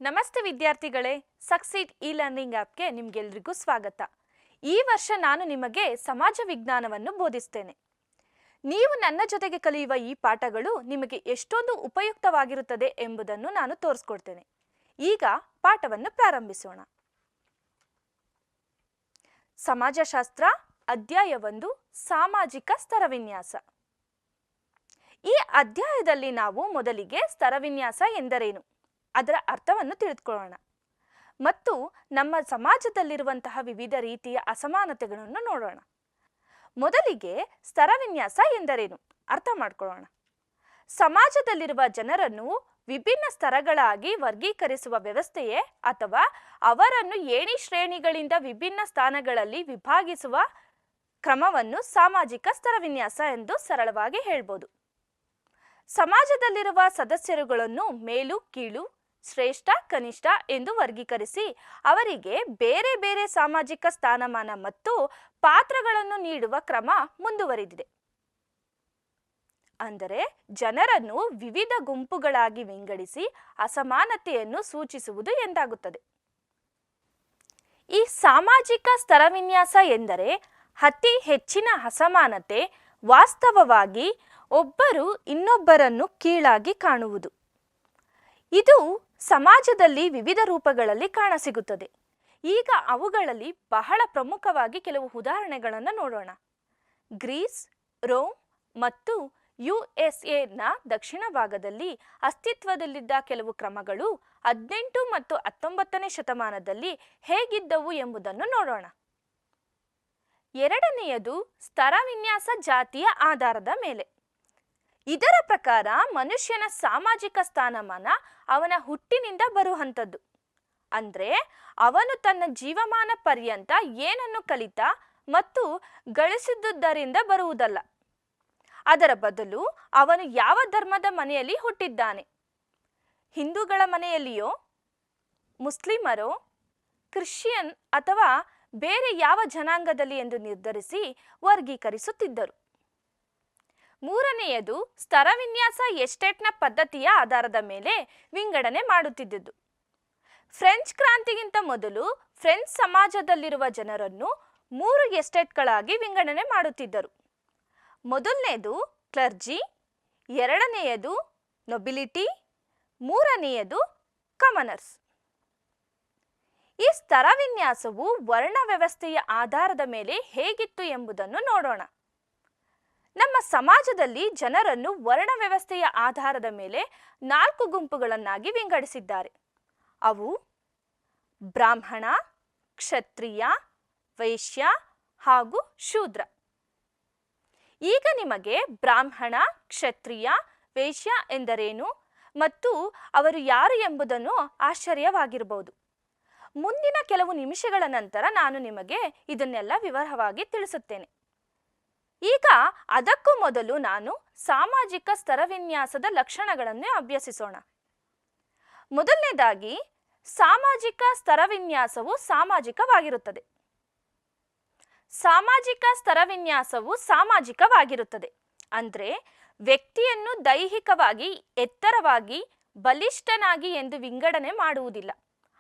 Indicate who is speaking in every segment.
Speaker 1: ನಮಸ್ತೆ ವಿದ್ಯಾರ್ಥಿಗಳೇ, succeed E-learning ಆ್ಯಪ್ಗೆ ನಿಮಗೆಲ್ಲರಿಗೂ ಸ್ವಾಗತ. ಈ ವರ್ಷ ನಾನು ನಿಮಗೆ ಸಮಾಜ ವಿಜ್ಞಾನವನ್ನು ಬೋಧಿಸ್ತೇನೆ. ನೀವು ನನ್ನ ಜೊತೆಗೆ ಕಲಿಯುವ ಈ ಪಾಠಗಳು ನಿಮಗೆ ಎಷ್ಟೊಂದು ಉಪಯುಕ್ತವಾಗಿರುತ್ತದೆ ಎಂಬುದನ್ನು ನಾನು ತೋರಿಸ್ಕೊಡ್ತೇನೆ. ಈಗ ಪಾಠವನ್ನು ಪ್ರಾರಂಭಿಸೋಣ. ಸಮಾಜಶಾಸ್ತ್ರ ಅಧ್ಯಾಯ 1 ಸಾಮಾಜಿಕ ಸ್ತರವಿನ್ಯಾಸ. ಈ ಅಧ್ಯಾಯದಲ್ಲಿ ನಾವು ಮೊದಲಿಗೆ ಸ್ತರವಿನ್ಯಾಸ ಎಂದರೇನು, ಅದರ ಅರ್ಥವನ್ನು ತಿಳಿದುಕೊಳ್ಳೋಣ ಮತ್ತು ನಮ್ಮ ಸಮಾಜದಲ್ಲಿರುವಂತಹ ವಿವಿಧ ರೀತಿಯ ಅಸಮಾನತೆಗಳನ್ನು ನೋಡೋಣ. ಮೊದಲಿಗೆ ಸ್ತರವಿನ್ಯಾಸ ಎಂದರೇನು ಅರ್ಥ ಮಾಡ್ಕೊಳ್ಳೋಣ. ಸಮಾಜದಲ್ಲಿರುವ ಜನರನ್ನು ವಿಭಿನ್ನ ಸ್ತರಗಳಾಗಿ ವರ್ಗೀಕರಿಸುವ ವ್ಯವಸ್ಥೆಯೇ ಅಥವಾ ಅವರನ್ನು ಏಣಿ ಶ್ರೇಣಿಗಳಿಂದ ವಿಭಿನ್ನ ಸ್ಥಾನಗಳಲ್ಲಿ ವಿಭಾಗಿಸುವ ಕ್ರಮವನ್ನು ಸಾಮಾಜಿಕ ಸ್ತರವಿನ್ಯಾಸ ಎಂದು ಸರಳವಾಗಿ ಹೇಳ್ಬೋದು. ಸಮಾಜದಲ್ಲಿರುವ ಸದಸ್ಯರುಗಳನ್ನು ಮೇಲು ಕೀಳು, ಶ್ರೇಷ್ಠ ಕನಿಷ್ಠ ಎಂದು ವರ್ಗೀಕರಿಸಿ ಅವರಿಗೆ ಬೇರೆ ಬೇರೆ ಸಾಮಾಜಿಕ ಸ್ಥಾನಮಾನ ಮತ್ತು ಪಾತ್ರಗಳನ್ನು ನೀಡುವ ಕ್ರಮ ಮುಂದುವರಿದಿದೆ. ಅಂದರೆ ಜನರನ್ನು ವಿವಿಧ ಗುಂಪುಗಳಾಗಿ ವಿಂಗಡಿಸಿ ಅಸಮಾನತೆಯನ್ನು ಸೂಚಿಸುವುದು ಎಂದಾಗುತ್ತದೆ. ಈ ಸಾಮಾಜಿಕ ಸ್ತರವಿನ್ಯಾಸ ಎಂದರೆ ಅತಿ ಹೆಚ್ಚಿನ ಅಸಮಾನತೆ, ವಾಸ್ತವವಾಗಿ ಒಬ್ಬರು ಇನ್ನೊಬ್ಬರನ್ನು ಕೀಳಾಗಿ ಕಾಣುವುದು. ಇದು ಸಮಾಜದಲ್ಲಿ ವಿವಿಧ ರೂಪಗಳಲ್ಲಿ ಕಾಣಸಿಗುತ್ತದೆ. ಈಗ ಅವುಗಳಲ್ಲಿ ಬಹಳ ಪ್ರಮುಖವಾಗಿ ಕೆಲವು ಉದಾಹರಣೆಗಳನ್ನು ನೋಡೋಣ. ಗ್ರೀಸ್, ರೋಮ್ ಮತ್ತು USA ದಕ್ಷಿಣ ಭಾಗದಲ್ಲಿ ಅಸ್ತಿತ್ವದಲ್ಲಿದ್ದ ಕೆಲವು ಕ್ರಮಗಳು 18 ಮತ್ತು 19ನೇ ಶತಮಾನದಲ್ಲಿ ಹೇಗಿದ್ದವು ಎಂಬುದನ್ನು ನೋಡೋಣ. ಎರಡನೆಯದು ಸ್ತರವಿನ್ಯಾಸ ಜಾತಿಯ ಆಧಾರದ ಮೇಲೆ. ಇದರ ಪ್ರಕಾರ ಮನುಷ್ಯನ ಸಾಮಾಜಿಕ ಸ್ಥಾನಮಾನ ಅವನ ಹುಟ್ಟಿನಿಂದ ಬರುವಂಥದ್ದು. ಅಂದರೆ ಅವನು ತನ್ನ ಜೀವಮಾನ ಪರ್ಯಂತ ಏನನ್ನು ಕಲಿತ ಮತ್ತು ಗಳಿಸಿದ್ದುದರಿಂದ ಬರುವುದಲ್ಲ. ಅದರ ಬದಲು ಅವನು ಯಾವ ಧರ್ಮದ ಮನೆಯಲ್ಲಿ ಹುಟ್ಟಿದ್ದಾನೆ, ಹಿಂದೂಗಳ ಮನೆಯಲ್ಲಿಯೋ, ಮುಸ್ಲಿಮರೋ, ಕ್ರಿಶ್ಚಿಯನ್ ಅಥವಾ ಬೇರೆ ಯಾವ ಜನಾಂಗದಲ್ಲಿ ಎಂದು ನಿರ್ಧರಿಸಿ ವರ್ಗೀಕರಿಸುತ್ತಿದ್ದರು. ಮೂರನೆಯದು ಸ್ತರವಿನ್ಯಾಸ ಎಸ್ಟೇಟ್ನ ಪದ್ಧತಿಯ ಆಧಾರದ ಮೇಲೆ ವಿಂಗಡಣೆ ಮಾಡುತ್ತಿದ್ದುದು. ಫ್ರೆಂಚ್ ಕ್ರಾಂತಿಗಿಂತ ಮೊದಲು ಫ್ರೆಂಚ್ ಸಮಾಜದಲ್ಲಿರುವ ಜನರನ್ನು 3 ಎಸ್ಟೇಟ್ಗಳಾಗಿ ವಿಂಗಡಣೆ ಮಾಡುತ್ತಿದ್ದರು. ಮೊದಲನೆಯದು ಕ್ಲರ್ಜಿ, ಎರಡನೆಯದು ನೊಬಿಲಿಟಿ, ಮೂರನೆಯದು ಕಮನರ್ಸ್. ಈ ಸ್ತರವಿನ್ಯಾಸವು ವರ್ಣ ವ್ಯವಸ್ಥೆಯ ಆಧಾರದ ಮೇಲೆ ಹೇಗಿತ್ತು ಎಂಬುದನ್ನು ನೋಡೋಣ. ನಮ್ಮ ಸಮಾಜದಲ್ಲಿ ಜನರನ್ನು ವರ್ಣ ವ್ಯವಸ್ಥೆಯ ಆಧಾರದ ಮೇಲೆ 4 ಗುಂಪುಗಳನ್ನಾಗಿ ವಿಂಗಡಿಸಿದ್ದಾರೆ. ಅವು ಬ್ರಾಹ್ಮಣ, ಕ್ಷತ್ರಿಯ, ವೈಶ್ಯ ಹಾಗೂ ಶೂದ್ರ. ಈಗ ನಿಮಗೆ ಬ್ರಾಹ್ಮಣ, ಕ್ಷತ್ರಿಯ, ವೈಶ್ಯ ಎಂದರೇನು ಮತ್ತು ಅವರು ಯಾರು ಎಂಬುದನ್ನು ಆಶ್ಚರ್ಯವಾಗಿರಬಹುದು. ಮುಂದಿನ ಕೆಲವು ನಿಮಿಷಗಳ ನಂತರ ನಾನು ನಿಮಗೆ ಇದನ್ನೆಲ್ಲ ವಿವರವಾಗಿ ತಿಳಿಸುತ್ತೇನೆ. ಈಗ ಅದಕ್ಕೂ ಮೊದಲು ನಾನು ಸಾಮಾಜಿಕ ಸ್ತರವಿನ್ಯಾಸದ ಲಕ್ಷಣಗಳನ್ನು ಅಭ್ಯಸಿಸೋಣ. ಮೊದಲನೇದಾಗಿ, ಸಾಮಾಜಿಕ ಸ್ತರವಿನ್ಯಾಸವು ಸಾಮಾಜಿಕವಾಗಿರುತ್ತದೆ. ಸಾಮಾಜಿಕ ಸ್ತರವಿನ್ಯಾಸವು ಸಾಮಾಜಿಕವಾಗಿರುತ್ತದೆ ಅಂದರೆ ವ್ಯಕ್ತಿಯನ್ನು ದೈಹಿಕವಾಗಿ ಎತ್ತರವಾಗಿ, ಬಲಿಷ್ಠನಾಗಿ ಎಂದು ವಿಂಗಡಣೆ ಮಾಡುವುದಿಲ್ಲ.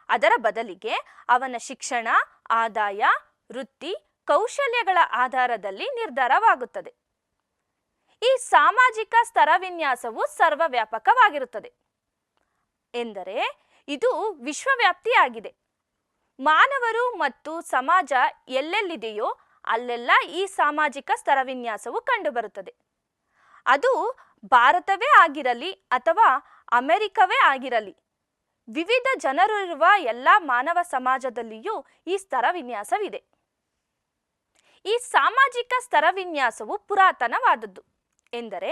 Speaker 1: ಅದರ ಬದಲಿಗೆ ಅವನ ಶಿಕ್ಷಣ, ಆದಾಯ, ವೃತ್ತಿ, ಕೌಶಲ್ಯಗಳ ಆಧಾರದಲ್ಲಿ ನಿರ್ಧಾರವಾಗುತ್ತದೆ. ಈ ಸಾಮಾಜಿಕ ಸ್ತರವಿನ್ಯಾಸವು ಸರ್ವವ್ಯಾಪಕವಾಗಿರುತ್ತದೆ ಎಂದರೆ ಇದು ವಿಶ್ವವ್ಯಾಪ್ತಿಯಾಗಿದೆ. ಮಾನವರು ಮತ್ತು ಸಮಾಜ ಎಲ್ಲೆಲ್ಲಿದೆಯೋ ಅಲ್ಲೆಲ್ಲ ಈ ಸಾಮಾಜಿಕ ಸ್ತರವಿನ್ಯಾಸವು ಕಂಡುಬರುತ್ತದೆ. ಅದು ಭಾರತವೇ ಆಗಿರಲಿ ಅಥವಾ ಅಮೆರಿಕವೇ ಆಗಿರಲಿ, ವಿವಿಧ ಜನರಿರುವ ಎಲ್ಲ ಮಾನವ ಸಮಾಜದಲ್ಲಿಯೂ ಈ ಸ್ತರವಿನ್ಯಾಸವಿದೆ. ಈ ಸಾಮಾಜಿಕ ಸ್ತರವಿನ್ಯಾಸವು ಪುರಾತನವಾದದ್ದು ಎಂದರೆ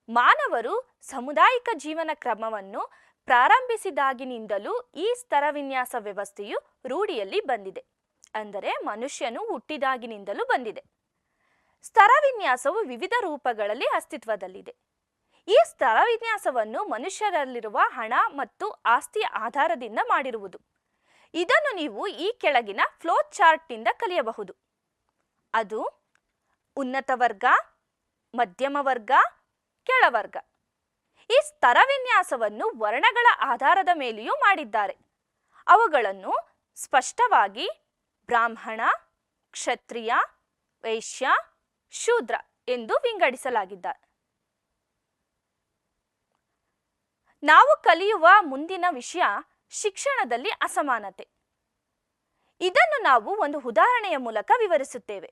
Speaker 1: ಮಾನವರು ಸಾಮುದಾಯಿಕ ಜೀವನ ಕ್ರಮವನ್ನು ಪ್ರಾರಂಭಿಸಿದಾಗಿನಿಂದಲೂ ಈ ಸ್ತರವಿನ್ಯಾಸ ವ್ಯವಸ್ಥೆಯು ರೂಢಿಯಲ್ಲಿ ಬಂದಿದೆ. ಅಂದರೆ ಮನುಷ್ಯನು ಹುಟ್ಟಿದಾಗಿನಿಂದಲೂ ಬಂದಿದೆ. ಸ್ತರವಿನ್ಯಾಸವು ವಿವಿಧ ರೂಪಗಳಲ್ಲಿ ಅಸ್ತಿತ್ವದಲ್ಲಿದೆ. ಈ ಸ್ತರವಿನ್ಯಾಸವನ್ನು ಮನುಷ್ಯರಲ್ಲಿರುವ ಹಣ ಮತ್ತು ಆಸ್ತಿಯ ಆಧಾರದಿಂದ ಮಾಡಿರುವುದು. ಇದನ್ನು ನೀವು ಈ ಕೆಳಗಿನ ಫ್ಲೋ ಚಾರ್ಟ್ನಿಂದ ಕಲಿಯಬಹುದು. ಅದು ಉನ್ನತ ವರ್ಗ, ಮಧ್ಯಮ ವರ್ಗ, ಕೆಳವರ್ಗ. ಈ ಸ್ತರವಿನ್ಯಾಸವನ್ನು ವರ್ಣಗಳ ಆಧಾರದ ಮೇಲೆಯೂ ಮಾಡಿದ್ದಾರೆ. ಅವುಗಳನ್ನು ಸ್ಪಷ್ಟವಾಗಿ ಬ್ರಾಹ್ಮಣ, ಕ್ಷತ್ರಿಯ, ವೈಶ್ಯ, ಶೂದ್ರ ಎಂದು ವಿಂಗಡಿಸಲಾಗಿದೆ. ನಾವು ಕಲಿಯುವ ಮುಂದಿನ ವಿಷಯ ಶಿಕ್ಷಣದಲ್ಲಿ ಅಸಮಾನತೆ. ಇದನ್ನು ನಾವು ಒಂದು ಉದಾಹರಣೆಯ ಮೂಲಕ ವಿವರಿಸುತ್ತೇವೆ.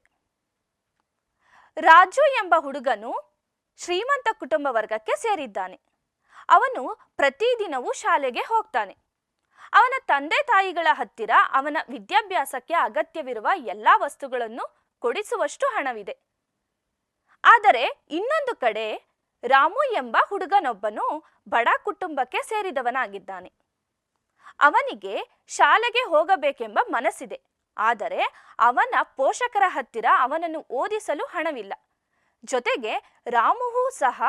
Speaker 1: ರಾಜು ಎಂಬ ಹುಡುಗನು ಶ್ರೀಮಂತ ಕುಟುಂಬ ವರ್ಗಕ್ಕೆ ಸೇರಿದ್ದಾನೆ. ಅವನು ಪ್ರತಿದಿನವೂ ಶಾಲೆಗೆ ಹೋಗ್ತಾನೆ. ಅವನ ತಂದೆ ತಾಯಿಗಳ ಹತ್ತಿರ ಅವನ ವಿದ್ಯಾಭ್ಯಾಸಕ್ಕೆ ಅಗತ್ಯವಿರುವ ಎಲ್ಲ ವಸ್ತುಗಳನ್ನು ಕೊಡಿಸುವಷ್ಟು ಹಣವಿದೆ. ಆದರೆ ಇನ್ನೊಂದು ಕಡೆ ರಾಮು ಎಂಬ ಹುಡುಗನೊಬ್ಬನು ಬಡ ಕುಟುಂಬಕ್ಕೆ ಸೇರಿದವನಾಗಿದ್ದಾನೆ. ಅವನಿಗೆ ಶಾಲೆಗೆ ಹೋಗಬೇಕೆಂಬ ಮನಸ್ಸಿದೆ. ಆದರೆ ಅವನ ಪೋಷಕರ ಹತ್ತಿರ ಅವನನ್ನು ಓದಿಸಲು ಹಣವಿಲ್ಲ. ಜೊತೆಗೆ ರಾಮುವು ಸಹ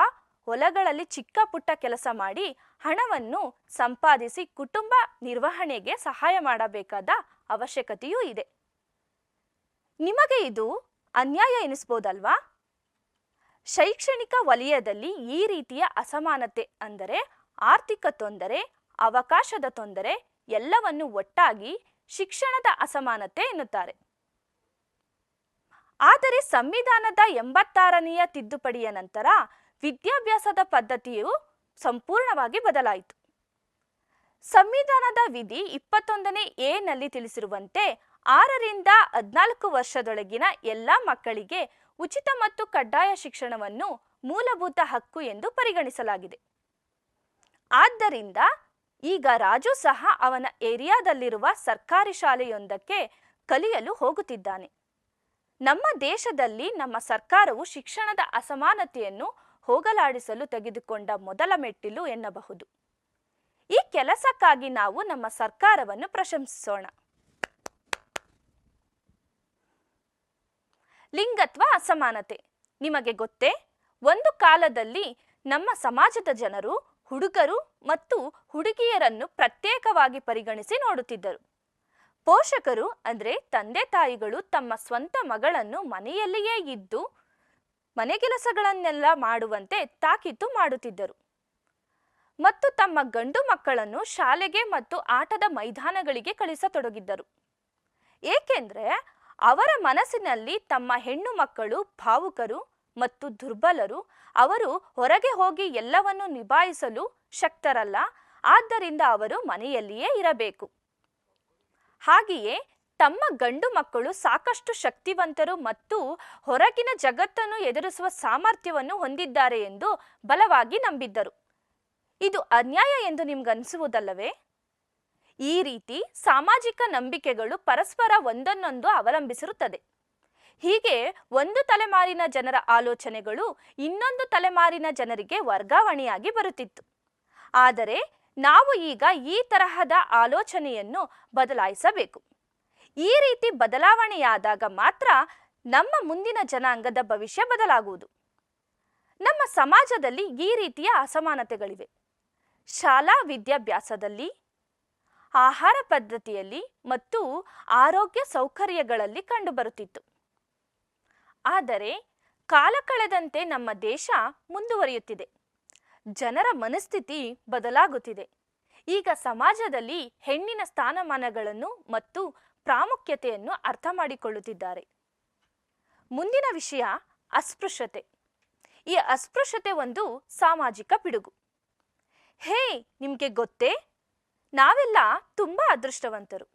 Speaker 1: ಹೊಲಗಳಲ್ಲಿ ಚಿಕ್ಕ ಪುಟ್ಟ ಕೆಲಸ ಮಾಡಿ ಹಣವನ್ನು ಸಂಪಾದಿಸಿ ಕುಟುಂಬ ನಿರ್ವಹಣೆಗೆ ಸಹಾಯ ಮಾಡಬೇಕಾದ ಅವಶ್ಯಕತೆಯೂ ಇದೆ. ನಿಮಗೆ ಇದು ಅನ್ಯಾಯ ಎನಿಸ್ಬೋದಲ್ವಾ? ಶೈಕ್ಷಣಿಕ ವಲಯದಲ್ಲಿ ಈ ರೀತಿಯ ಅಸಮಾನತೆ ಅಂದರೆ ಆರ್ಥಿಕ ತೊಂದರೆ, ಅವಕಾಶದ ತೊಂದರೆ ಎಲ್ಲವನ್ನು ಒಟ್ಟಾಗಿ ಶಿಕ್ಷಣದ ಅಸಮಾನತೆ ಎನ್ನುತ್ತಾರೆ. ಆದರೆ ಸಂವಿಧಾನದ 86ನೆಯ ತಿದ್ದುಪಡಿಯ ನಂತರ ವಿದ್ಯಾಭ್ಯಾಸದ ಪದ್ಧತಿಯು ಸಂಪೂರ್ಣವಾಗಿ ಬದಲಾಯಿತು. ಸಂವಿಧಾನದ ವಿಧಿ 21ನೇ ಎ ನಲ್ಲಿ ತಿಳಿಸಿರುವಂತೆ 6ರಿಂದ 14 ವರ್ಷದೊಳಗಿನ ಎಲ್ಲ ಮಕ್ಕಳಿಗೆ ಉಚಿತ ಮತ್ತು ಕಡ್ಡಾಯ ಶಿಕ್ಷಣವನ್ನು ಮೂಲಭೂತ ಹಕ್ಕು ಎಂದು ಪರಿಗಣಿಸಲಾಗಿದೆ. ಆದ್ದರಿಂದ ಈಗ ರಾಜು ಸಹ ಅವನ ಏರಿಯಾದಲ್ಲಿರುವ ಸರ್ಕಾರಿ ಶಾಲೆಯೊಂದಕ್ಕೆ ಕಲಿಯಲು ಹೋಗುತ್ತಿದ್ದಾನೆ. ನಮ್ಮ ದೇಶದಲ್ಲಿ ನಮ್ಮ ಸರ್ಕಾರವು ಶಿಕ್ಷಣದ ಅಸಮಾನತೆಯನ್ನು ಹೋಗಲಾಡಿಸಲು ತೆಗೆದುಕೊಂಡ ಮೊದಲ ಮೆಟ್ಟಿಲು ಎನ್ನಬಹುದು. ಈ ಕೆಲಸಕ್ಕಾಗಿ ನಾವು ನಮ್ಮ ಸರ್ಕಾರವನ್ನು ಪ್ರಶಂಸಿಸೋಣ. ಲಿಂಗತ್ವ ಅಸಮಾನತೆ. ನಿಮಗೆ ಗೊತ್ತೇ, ಒಂದು ಕಾಲದಲ್ಲಿ ನಮ್ಮ ಸಮಾಜದ ಜನರು ಹುಡುಗರು ಮತ್ತು ಹುಡುಗಿಯರನ್ನು ಪ್ರತ್ಯೇಕವಾಗಿ ಪರಿಗಣಿಸಿ ನೋಡುತ್ತಿದ್ದರು. ಪೋಷಕರು ಅಂದರೆ ತಂದೆ ತಾಯಿಗಳು ತಮ್ಮ ಸ್ವಂತ ಮಗಳನ್ನು ಮನೆಯಲ್ಲಿಯೇ ಇದ್ದು ಮನೆಗೆಲಸಗಳನ್ನೆಲ್ಲ ಮಾಡುವಂತೆ ತಾಕೀತು ಮಾಡುತ್ತಿದ್ದರು ಮತ್ತು ತಮ್ಮ ಗಂಡು ಮಕ್ಕಳನ್ನು ಶಾಲೆಗೆ ಮತ್ತು ಆಟದ ಮೈದಾನಗಳಿಗೆ ಕಳಿಸತೊಡಗಿದ್ದರು. ಏಕೆಂದರೆ ಅವರ ಮನಸ್ಸಿನಲ್ಲಿ ತಮ್ಮ ಹೆಣ್ಣು ಮಕ್ಕಳು ಭಾವುಕರು ಮತ್ತು ದುರ್ಬಲರು, ಅವರು ಹೊರಗೆ ಹೋಗಿ ಎಲ್ಲವನ್ನು ನಿಭಾಯಿಸಲು ಶಕ್ತರಲ್ಲ, ಆದ್ದರಿಂದ ಅವರು ಮನೆಯಲ್ಲಿಯೇ ಇರಬೇಕು. ಹಾಗೆಯೇ ತಮ್ಮ ಗಂಡು ಮಕ್ಕಳು ಸಾಕಷ್ಟು ಶಕ್ತಿವಂತರು ಮತ್ತು ಹೊರಗಿನ ಜಗತ್ತನ್ನು ಎದುರಿಸುವ ಸಾಮರ್ಥ್ಯವನ್ನು ಹೊಂದಿದ್ದಾರೆ ಎಂದು ಬಲವಾಗಿ ನಂಬಿದ್ದರು. ಇದು ಅನ್ಯಾಯ ಎಂದು ನಿಮಗನ್ನಿಸುವುದಲ್ಲವೇ? ಈ ರೀತಿ ಸಾಮಾಜಿಕ ನಂಬಿಕೆಗಳು ಪರಸ್ಪರ ಒಂದನ್ನೊಂದು ಅವಲಂಬಿಸಿರುತ್ತದೆ. ಹೀಗೆ ಒಂದು ತಲೆಮಾರಿನ ಜನರ ಆಲೋಚನೆಗಳು ಇನ್ನೊಂದು ತಲೆಮಾರಿನ ಜನರಿಗೆ ವರ್ಗಾವಣೆಯಾಗಿ ಬರುತ್ತಿತ್ತು. ಆದರೆ ನಾವು ಈಗ ಈ ತರಹದ ಆಲೋಚನೆಯನ್ನು ಬದಲಾಯಿಸಬೇಕು. ಈ ರೀತಿ ಬದಲಾವಣೆಯಾದಾಗ ಮಾತ್ರ ನಮ್ಮ ಮುಂದಿನ ಜನಾಂಗದ ಭವಿಷ್ಯ ಬದಲಾಗುವುದು. ನಮ್ಮ ಸಮಾಜದಲ್ಲಿ ಈ ರೀತಿಯ ಅಸಮಾನತೆಗಳಿವೆ. ಶಾಲಾ ವಿದ್ಯಾಭ್ಯಾಸದಲ್ಲಿ, ಆಹಾರ ಪದ್ಧತಿಯಲ್ಲಿ ಮತ್ತು ಆರೋಗ್ಯ ಸೌಕರ್ಯಗಳಲ್ಲಿ ಕಂಡುಬರುತ್ತಿತ್ತು. ಆದರೆ ಕಾಲ ಕಳೆದಂತೆ ನಮ್ಮ ದೇಶ ಮುಂದುವರಿಯುತ್ತಿದೆ. ಜನರ ಮನಸ್ಥಿತಿ ಬದಲಾಗುತ್ತಿದೆ. ಈಗ ಸಮಾಜದಲ್ಲಿ ಹೆಣ್ಣಿನ ಸ್ಥಾನಮಾನಗಳನ್ನು ಮತ್ತು ಪ್ರಾಮುಖ್ಯತೆಯನ್ನು ಅರ್ಥ ಮಾಡಿಕೊಳ್ಳುತ್ತಿದ್ದಾರೆ. ಮುಂದಿನ ವಿಷಯ ಅಸ್ಪೃಶ್ಯತೆ. ಈ ಅಸ್ಪೃಶ್ಯತೆ ಒಂದು ಸಾಮಾಜಿಕ ಪಿಡುಗು. ಹೇ, ನಿಮಗೆ ಗೊತ್ತೇ, ನಾವೆಲ್ಲ ತುಂಬ ಅದೃಷ್ಟವಂತರು.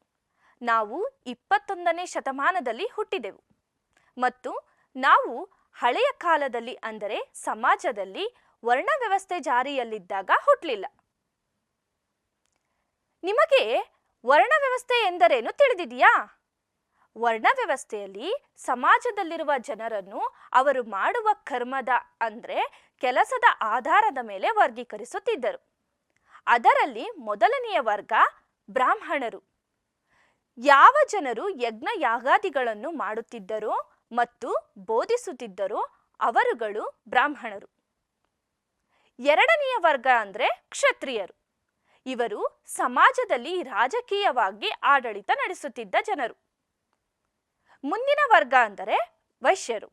Speaker 1: ನಾವು 21ನೇ ಶತಮಾನದಲ್ಲಿ ಹುಟ್ಟಿದೆವು ಮತ್ತು ನಾವು ಹಳೆಯ ಕಾಲದಲ್ಲಿ ಅಂದರೆ ಸಮಾಜದಲ್ಲಿ ವರ್ಣ ವ್ಯವಸ್ಥೆ ಜಾರಿಯಲ್ಲಿದ್ದಾಗ ಹುಟ್ಟಲಿಲ್ಲ. ನಿಮಗೆ ವರ್ಣ ವ್ಯವಸ್ಥೆ ಎಂದರೇನು ತಿಳಿದಿದೆಯಾ? ವರ್ಣ ವ್ಯವಸ್ಥೆಯಲ್ಲಿ ಸಮಾಜದಲ್ಲಿರುವ ಜನರನ್ನು ಅವರು ಮಾಡುವ ಕರ್ಮದ ಅಂದರೆ ಕೆಲಸದ ಆಧಾರದ ಮೇಲೆ ವರ್ಗೀಕರಿಸುತ್ತಿದ್ದರು. ಅದರಲ್ಲಿ ಮೊದಲನೆಯ ವರ್ಗ ಬ್ರಾಹ್ಮಣರು. ಯಾವ ಜನರು ಯಜ್ಞ ಯಾಗಾದಿಗಳನ್ನು ಮಾಡುತ್ತಿದ್ದರೋ ಮತ್ತು ಬೋಧಿಸುತ್ತಿದ್ದರೋ ಅವರುಗಳು ಬ್ರಾಹ್ಮಣರು. ಎರಡನೆಯ ವರ್ಗ ಅಂದರೆ ಕ್ಷತ್ರಿಯರು. ಇವರು ಸಮಾಜದಲ್ಲಿ ರಾಜಕೀಯವಾಗಿ ಆಡಳಿತ ನಡೆಸುತ್ತಿದ್ದ ಜನರು. ಮುಂದಿನ ವರ್ಗ ಅಂದರೆ ವೈಶ್ಯರು.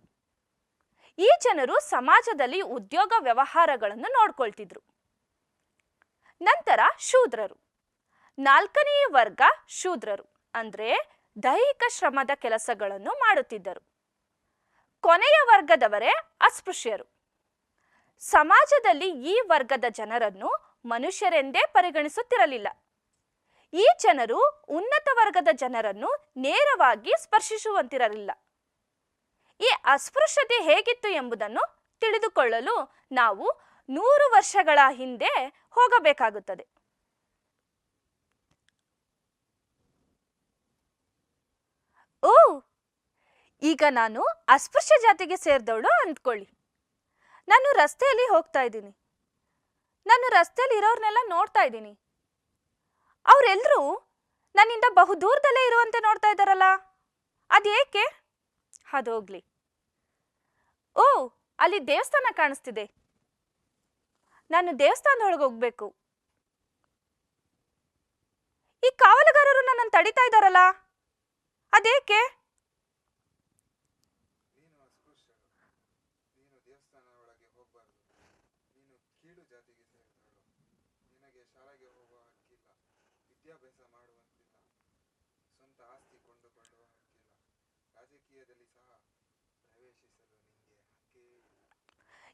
Speaker 1: ಈ ಜನರು ಸಮಾಜದಲ್ಲಿ ಉದ್ಯೋಗ ವ್ಯವಹಾರಗಳನ್ನು ನೋಡ್ಕೊಳ್ತಿದ್ರು. ನಂತರ ಶೂದ್ರರು. ನಾಲ್ಕನೆಯ ವರ್ಗ ಶೂದ್ರರು, ಅಂದ್ರೆ ದೈಹಿಕ ಶ್ರಮದ ಕೆಲಸಗಳನ್ನು ಮಾಡುತ್ತಿದ್ದರು. ಕೊನೆಯ ವರ್ಗದವರೇ ಅಸ್ಪೃಶ್ಯರು. ಸಮಾಜದಲ್ಲಿ ಈ ವರ್ಗದ ಜನರನ್ನು ಮನುಷ್ಯರೆಂದೇ ಪರಿಗಣಿಸುತ್ತಿರಲಿಲ್ಲ. ಈ ಜನರು ಉನ್ನತ ವರ್ಗದ ಜನರನ್ನು ನೇರವಾಗಿ ಸ್ಪರ್ಶಿಸುವಂತಿರಲಿಲ್ಲ. ಈ ಅಸ್ಪೃಶ್ಯತೆ ಹೇಗಿತ್ತು ಎಂಬುದನ್ನು ತಿಳಿದುಕೊಳ್ಳಲು ನಾವು 100 ವರ್ಷಗಳ ಹಿಂದೆ ಹೋಗಬೇಕಾಗುತ್ತದೆ. ಓ, ಈಗ ನಾನು ಅಸ್ಪೃಶ್ಯ ಜಾತಿಗೆ ಸೇರಿದವಳು ಅಂದ್ಕೊಳ್ಳಿ. ನಾನು ರಸ್ತೆಯಲ್ಲಿ ಹೋಗ್ತಾ ಇದ್ದೀನಿ. ನಾನು ರಸ್ತೆಯಲ್ಲಿ ಇರೋರ್ನೆಲ್ಲ ನೋಡ್ತಾ ಇದ್ದೀನಿ. ಅವರೆಲ್ಲರೂ ನನ್ನಿಂದ ಬಹುದೂರದಲ್ಲೇ ಇರುವಂತೆ ನೋಡ್ತಾ ಇದ್ದಾರಲ್ಲ, ಅದೇಕೆ? ಅದೋಗ್ಲಿ. ಓ, ಅಲ್ಲಿ ದೇವಸ್ಥಾನ ಕಾಣಿಸ್ತಿದೆ. ನಾನು ದೇವಸ್ಥಾನದೊಳಗೆ ಹೋಗ್ಬೇಕು. ಈ ಕಾವಲುಗಾರರು ನನ್ನನ್ನು ತಡಿತಾ ಇದ್ದಾರಲ್ಲ, ಅದೇಕೆ?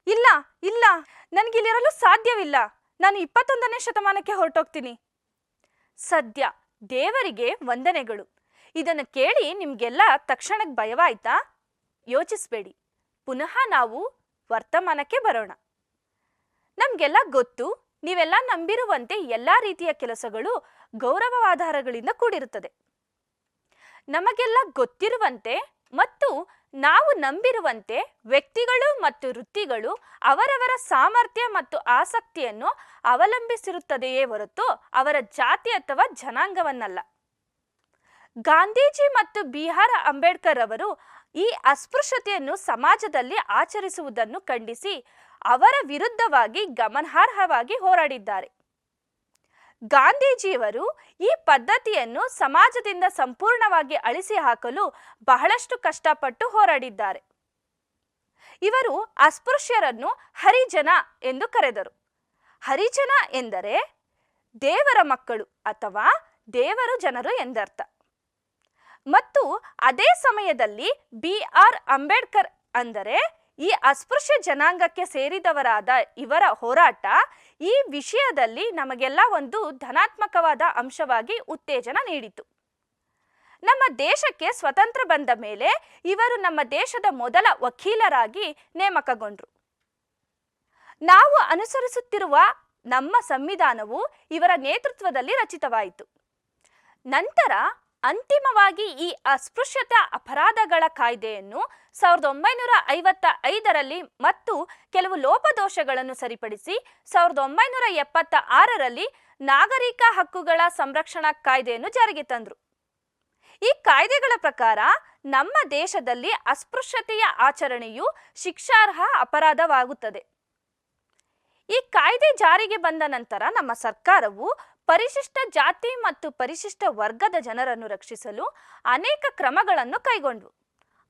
Speaker 1: ಇಲ್ಲ ಇಲ್ಲ, ನನಗಿಲ್ಲಿರಲು ಸಾಧ್ಯವಿಲ್ಲ. ನಾನು 21ನೇ ಶತಮಾನಕ್ಕೆ ಹೊರಟೋಗ್ತೀನಿ. ಸದ್ಯ ದೇವರಿಗೆ ವಂದನೆಗಳು. ಇದನ್ನು ಕೇಳಿ ನಿಮಗೆಲ್ಲ ತಕ್ಷಣಕ್ಕೆ ಭಯವಾಯ್ತಾ? ಯೋಚಿಸಬೇಡಿ, ಪುನಃ ನಾವು ವರ್ತಮಾನಕ್ಕೆ ಬರೋಣ. ನಮಗೆಲ್ಲ ಗೊತ್ತು, ನೀವೆಲ್ಲ ನಂಬಿರುವಂತೆ ಎಲ್ಲ ರೀತಿಯ ಕೆಲಸಗಳು ಗೌರವಾಧಾರಗಳಿಂದ ಕೂಡಿರುತ್ತದೆ. ನಮಗೆಲ್ಲ ಗೊತ್ತಿರುವಂತೆ ಮತ್ತು ನಾವು ನಂಬಿರುವಂತೆ ವ್ಯಕ್ತಿಗಳು ಮತ್ತು ವೃತ್ತಿಗಳು ಅವರವರ ಸಾಮರ್ಥ್ಯ ಮತ್ತು ಆಸಕ್ತಿಯನ್ನು ಅವಲಂಬಿಸಿರುತ್ತದೆಯೇ ಹೊರತು ಅವರ ಜಾತಿ ಅಥವಾ ಜನಾಂಗವನ್ನಲ್ಲ. ಗಾಂಧೀಜಿ ಮತ್ತು ಬಿ.ಆರ್. ಅಂಬೇಡ್ಕರ್ ಅವರು ಈ ಅಸ್ಪೃಶ್ಯತೆಯನ್ನು ಸಮಾಜದಲ್ಲಿ ಆಚರಿಸುವುದನ್ನು ಖಂಡಿಸಿ ಅವರ ವಿರುದ್ಧವಾಗಿ ಗಮನಾರ್ಹವಾಗಿ ಹೋರಾಡಿದ್ದಾರೆ. ಗಾಂಧೀಜಿಯವರು ಈ ಪದ್ಧತಿಯನ್ನು ಸಮಾಜದಿಂದ ಸಂಪೂರ್ಣವಾಗಿ ಅಳಿಸಿ ಹಾಕಲು ಬಹಳಷ್ಟು ಕಷ್ಟಪಟ್ಟು ಹೋರಾಡಿದ್ದಾರೆ. ಇವರು ಅಸ್ಪೃಶ್ಯರನ್ನು ಹರಿಜನ ಎಂದು ಕರೆದರು. ಹರಿಜನ ಎಂದರೆ ದೇವರ ಮಕ್ಕಳು ಅಥವಾ ದೇವರು ಜನರು ಎಂದರ್ಥ. ಮತ್ತು ಅದೇ ಸಮಯದಲ್ಲಿ ಬಿ.ಆರ್. ಅಂಬೇಡ್ಕರ್ ಅಂದರೆ ಈ ಅಸ್ಪೃಶ್ಯ ಜನಾಂಗಕ್ಕೆ ಸೇರಿದವರಾದ ಇವರ ಹೋರಾಟ ಈ ವಿಷಯದಲ್ಲಿ ನಮಗೆಲ್ಲ ಒಂದು ಧನಾತ್ಮಕವಾದ ಅಂಶವಾಗಿ ಉತ್ತೇಜನ ನೀಡಿತು. ನಮ್ಮ ದೇಶಕ್ಕೆ ಸ್ವತಂತ್ರ ಬಂದ ಮೇಲೆ ಇವರು ನಮ್ಮ ದೇಶದ ಮೊದಲ ವಕೀಲರಾಗಿ ನೇಮಕಗೊಂಡರು. ನಾವು ಅನುಸರಿಸುತ್ತಿರುವ ನಮ್ಮ ಸಂವಿಧಾನವು ಇವರ ನೇತೃತ್ವದಲ್ಲಿ ರಚಿತವಾಯಿತು. ನಂತರ ಅಂತಿಮವಾಗಿ ಈ ಅಸ್ಪೃಶ್ಯತಾ ಅಪರಾಧಗಳ ಕಾಯ್ದೆಯನ್ನು 1955ರಲ್ಲಿ ಮತ್ತು ಕೆಲವು ಲೋಪದೋಷಗಳನ್ನು ಸರಿಪಡಿಸಿ 1976ರಲ್ಲಿ ನಾಗರಿಕ ಹಕ್ಕುಗಳ ಸಂರಕ್ಷಣಾ ಕಾಯ್ದೆಯನ್ನು ಜಾರಿಗೆ ತಂದರು. ಈ ಕಾಯ್ದೆಗಳ ಪ್ರಕಾರ ನಮ್ಮ ದೇಶದಲ್ಲಿ ಅಸ್ಪೃಶ್ಯತೆಯ ಆಚರಣೆಯು ಶಿಕ್ಷಾರ್ಹ ಅಪರಾಧವಾಗುತ್ತದೆ. ಈ ಕಾಯ್ದೆ ಜಾರಿಗೆ ಬಂದ ನಂತರ ನಮ್ಮ ಸರ್ಕಾರವು ಪರಿಶಿಷ್ಟ ಜಾತಿ ಮತ್ತು ಪರಿಶಿಷ್ಟ ವರ್ಗದ ಜನರನ್ನು ರಕ್ಷಿಸಲು ಅನೇಕ ಕ್ರಮಗಳನ್ನು ಕೈಗೊಂಡವು.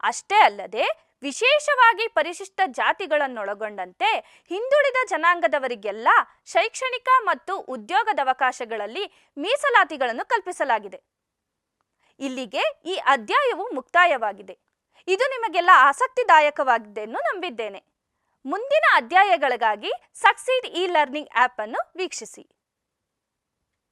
Speaker 1: ಅಷ್ಟೇ ಅಲ್ಲದೆ ವಿಶೇಷವಾಗಿ ಪರಿಶಿಷ್ಟ ಜಾತಿಗಳನ್ನೊಳಗೊಂಡಂತೆ ಹಿಂದುಳಿದ ಜನಾಂಗದವರಿಗೆಲ್ಲ ಶೈಕ್ಷಣಿಕ ಮತ್ತು ಉದ್ಯೋಗದ ಅವಕಾಶಗಳಲ್ಲಿ ಮೀಸಲಾತಿಗಳನ್ನು ಕಲ್ಪಿಸಲಾಗಿದೆ. ಇಲ್ಲಿಗೆ ಈ ಅಧ್ಯಾಯವು ಮುಕ್ತಾಯವಾಗಿದೆ. ಇದು ನಿಮಗೆಲ್ಲ ಆಸಕ್ತಿದಾಯಕವಾಗಿದೆ ಎಂದು ನಂಬಿದ್ದೇನೆ. ಮುಂದಿನ ಅಧ್ಯಾಯಗಳಿಗಾಗಿ ಸಕ್ಸೀಡ್ ಇ ಲರ್ನಿಂಗ್ ಆ್ಯಪ್ ಅನ್ನು ವೀಕ್ಷಿಸಿ.